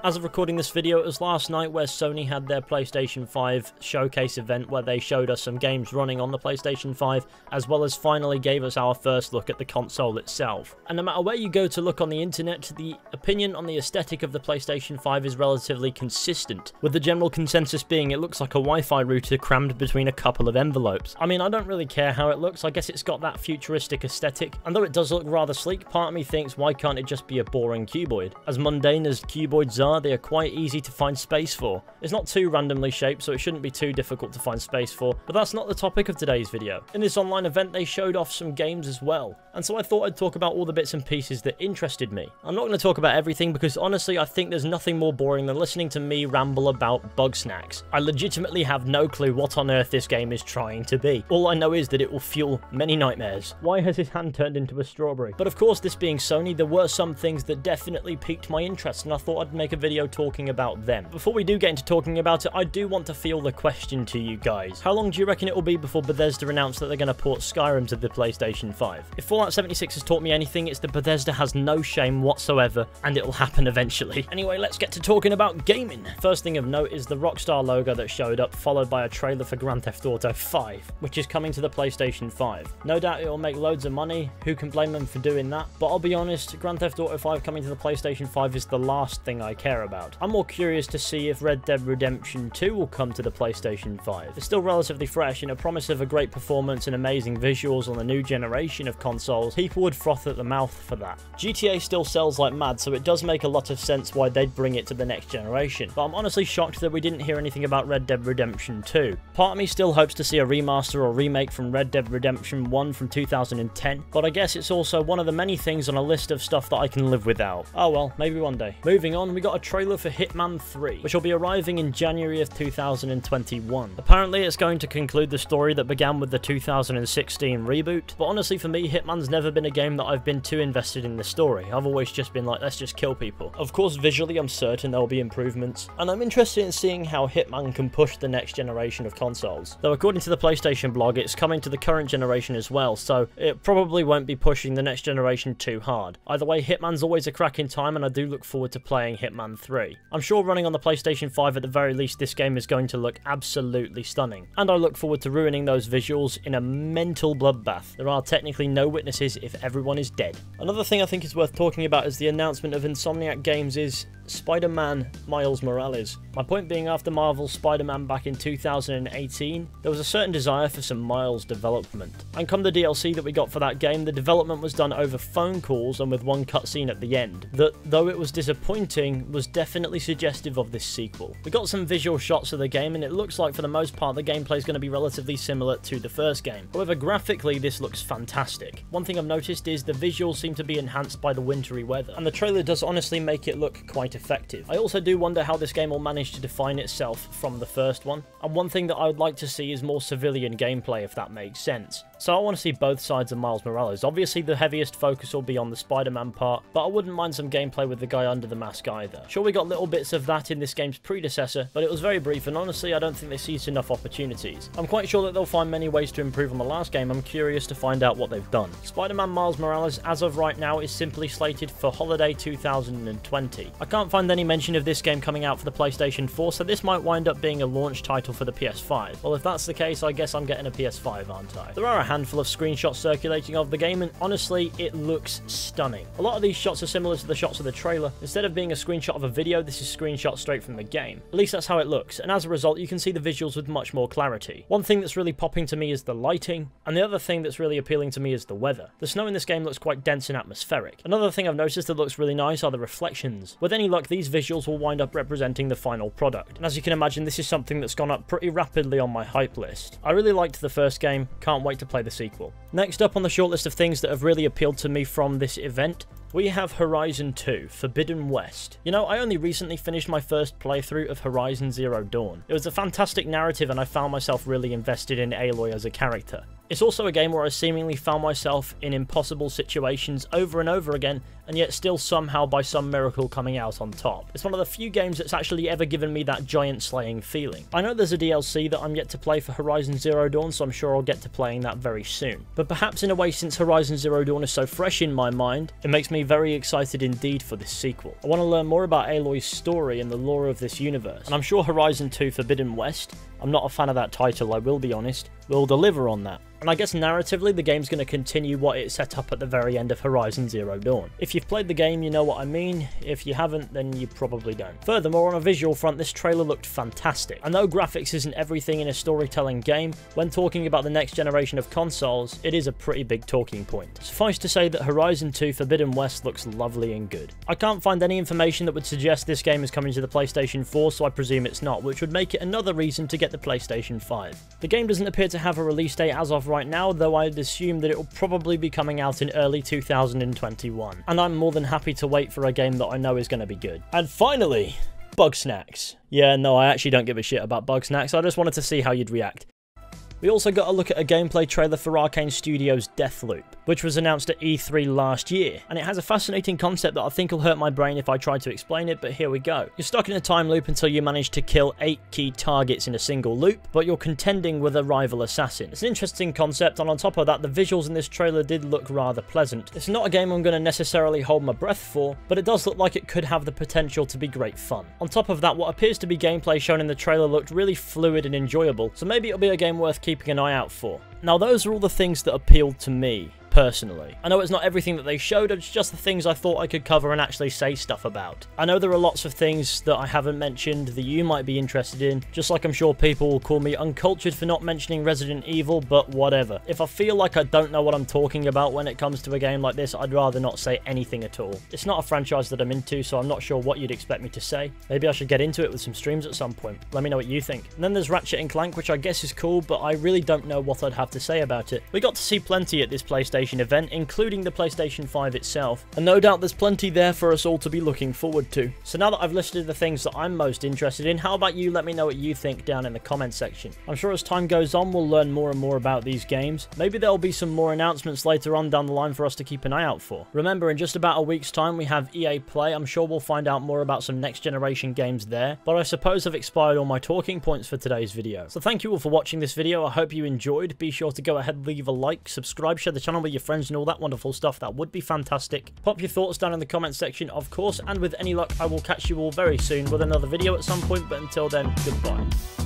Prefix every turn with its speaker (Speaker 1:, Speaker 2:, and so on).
Speaker 1: As of recording this video, it was last night where Sony had their PlayStation 5 showcase event where they showed us some games running on the PlayStation 5, as well as finally gave us our first look at the console itself. And no matter where you go to look on the internet, the opinion on the aesthetic of the PlayStation 5 is relatively consistent, with the general consensus being it looks like a Wi-Fi router crammed between a couple of envelopes. I mean, I don't really care how it looks, I guess it's got that futuristic aesthetic, and though it does look rather sleek, part of me thinks why can't it just be a boring cuboid? As mundane as cuboids are, they are quite easy to find space for. It's not too randomly shaped, so it shouldn't be too difficult to find space for, but that's not the topic of today's video. In this online event, they showed off some games as well, and so I thought I'd talk about all the bits and pieces that interested me. I'm not going to talk about everything because honestly, I think there's nothing more boring than listening to me ramble about bug snacks. I legitimately have no clue what on earth this game is trying to be. All I know is that it will fuel many nightmares. Why has his hand turned into a strawberry? But of course, this being Sony, there were some things that definitely piqued my interest, and I thought I'd make a video talking about them. Before we do get into talking about it, I do want to field the question to you guys. How long do you reckon it will be before Bethesda announce that they're going to port Skyrim to the PlayStation 5? If Fallout 76 has taught me anything, it's that Bethesda has no shame whatsoever, and it'll happen eventually. Anyway, let's get to talking about gaming. First thing of note is the Rockstar logo that showed up, followed by a trailer for Grand Theft Auto 5, which is coming to the PlayStation 5. No doubt it'll make loads of money, who can blame them for doing that? But I'll be honest, Grand Theft Auto 5 coming to the PlayStation 5 is the last thing I care about. I'm more curious to see if Red Dead Redemption 2 will come to the PlayStation 5. It's still relatively fresh, and a promise of a great performance and amazing visuals on the new generation of consoles. People would froth at the mouth for that. GTA still sells like mad, so it does make a lot of sense why they'd bring it to the next generation. But I'm honestly shocked that we didn't hear anything about Red Dead Redemption 2. Part of me still hopes to see a remaster or remake from Red Dead Redemption 1 from 2010, but I guess it's also one of the many things on a list of stuff that I can live without. Oh well, maybe one day. Moving on, we got a trailer for Hitman 3, which will be arriving in January of 2021. Apparently it's going to conclude the story that began with the 2016 reboot, but honestly for me, Hitman's never been a game that I've been too invested in the story. I've always just been like, let's just kill people. Of course, visually I'm certain there will be improvements, and I'm interested in seeing how Hitman can push the next generation of consoles. Though according to the PlayStation blog, it's coming to the current generation as well, so it probably won't be pushing the next generation too hard. Either way, Hitman's always a cracking time, and I do look forward to playing Hitman 3. I'm sure running on the PlayStation 5 at the very least, this game is going to look absolutely stunning, and I look forward to ruining those visuals in a mental bloodbath. There are technically no witnesses if everyone is dead. Another thing I think is worth talking about is the announcement of Insomniac Games is Spider-Man Miles Morales. My point being, after Marvel's Spider-Man back in 2018, there was a certain desire for some Miles development. And come the DLC that we got for that game, the development was done over phone calls and with one cutscene at the end, that, though it was disappointing, was definitely suggestive of this sequel. We got some visual shots of the game, and it looks like for the most part the gameplay is going to be relatively similar to the first game. However, graphically this looks fantastic. One thing I've noticed is the visuals seem to be enhanced by the wintry weather, and the trailer does honestly make it look quite effective. I also do wonder how this game will manage to define itself from the first one, and one thing that I would like to see is more civilian gameplay, if that makes sense. So I want to see both sides of Miles Morales. Obviously the heaviest focus will be on the Spider-Man part, but I wouldn't mind some gameplay with the guy under the mask either. Sure, we got little bits of that in this game's predecessor, but it was very brief, and honestly I don't think they seized enough opportunities. I'm quite sure that they'll find many ways to improve on the last game. I'm curious to find out what they've done. Spider-Man Miles Morales, as of right now, is simply slated for holiday 2020. I can't find any mention of this game coming out for the PlayStation 4, so this might wind up being a launch title for the PS5. Well, if that's the case, I guess I'm getting a PS5, aren't I? There are a handful of screenshots circulating of the game, and honestly, it looks stunning. A lot of these shots are similar to the shots of the trailer. Instead of being a screenshot of a video, this is screenshot straight from the game. At least that's how it looks, and as a result, you can see the visuals with much more clarity. One thing that's really popping to me is the lighting, and the other thing that's really appealing to me is the weather. The snow in this game looks quite dense and atmospheric. Another thing I've noticed that looks really nice are the reflections. With any luck, these visuals will wind up representing the final product, and as you can imagine, this is something that's gone up pretty rapidly on my hype list. I really liked the first game, can't wait to play the sequel. Next up on the shortlist of things that have really appealed to me from this event, we have Horizon 2, Forbidden West. You know, I only recently finished my first playthrough of Horizon Zero Dawn. It was a fantastic narrative, and I found myself really invested in Aloy as a character. It's also a game where I seemingly found myself in impossible situations over and over again, and yet still somehow by some miracle coming out on top. It's one of the few games that's actually ever given me that giant slaying feeling. I know there's a DLC that I'm yet to play for Horizon Zero Dawn, so I'm sure I'll get to playing that very soon. But perhaps in a way, since Horizon Zero Dawn is so fresh in my mind, it makes me very excited indeed for this sequel. I want to learn more about Aloy's story and the lore of this universe, and I'm sure Horizon 2 Forbidden West, I'm not a fan of that title, I will be honest, will deliver on that. And I guess narratively, the game's going to continue what it set up at the very end of Horizon Zero Dawn. If you've played the game, you know what I mean. If you haven't, then you probably don't. Furthermore, on a visual front, this trailer looked fantastic. I know graphics isn't everything in a storytelling game. When talking about the next generation of consoles, it is a pretty big talking point. Suffice to say that Horizon 2 Forbidden West looks lovely and good. I can't find any information that would suggest this game is coming to the PlayStation 4, so I presume it's not, which would make it another reason to get the PlayStation 5. The game doesn't appear to have a release date as of right now, though I'd assume that it will probably be coming out in early 2021. And I'm more than happy to wait for a game that I know is going to be good. And finally, Bugsnax. Yeah, no, I actually don't give a shit about Bugsnax, I just wanted to see how you'd react. We also got a look at a gameplay trailer for Arcane Studios' Deathloop, which was announced at E3 last year, and it has a fascinating concept that I think will hurt my brain if I try to explain it, but here we go. You're stuck in a time loop until you manage to kill 8 key targets in a single loop, but you're contending with a rival assassin. It's an interesting concept, and on top of that, the visuals in this trailer did look rather pleasant. It's not a game I'm going to necessarily hold my breath for, but it does look like it could have the potential to be great fun. On top of that, what appears to be gameplay shown in the trailer looked really fluid and enjoyable, so maybe it'll be a game worth keeping an eye out for. Now, those are all the things that appealed to me personally. I know it's not everything that they showed, it's just the things I thought I could cover and actually say stuff about. I know there are lots of things that I haven't mentioned that you might be interested in, just like I'm sure people will call me uncultured for not mentioning Resident Evil, but whatever. If I feel like I don't know what I'm talking about when it comes to a game like this, I'd rather not say anything at all. It's not a franchise that I'm into, so I'm not sure what you'd expect me to say. Maybe I should get into it with some streams at some point. Let me know what you think. And then there's Ratchet & Clank, which I guess is cool, but I really don't know what I'd have to say about it. We got to see plenty at this PlayStation event, including the PlayStation 5 itself, and no doubt there's plenty there for us all to be looking forward to. So now that I've listed the things that I'm most interested in, how about you let me know what you think down in the comment section. I'm sure as time goes on we'll learn more and more about these games. Maybe there'll be some more announcements later on down the line for us to keep an eye out for. Remember, in just about a week's time we have EA Play. I'm sure we'll find out more about some next generation games there, but I suppose I've expired all my talking points for today's video. So thank you all for watching this video. I hope you enjoyed. Be sure to go ahead, leave a like, subscribe, share the channel with your friends and all that wonderful stuff. That would be fantastic. Pop your thoughts down in the comment section, of course, and with any luck I will catch you all very soon with another video at some point, but until then, goodbye.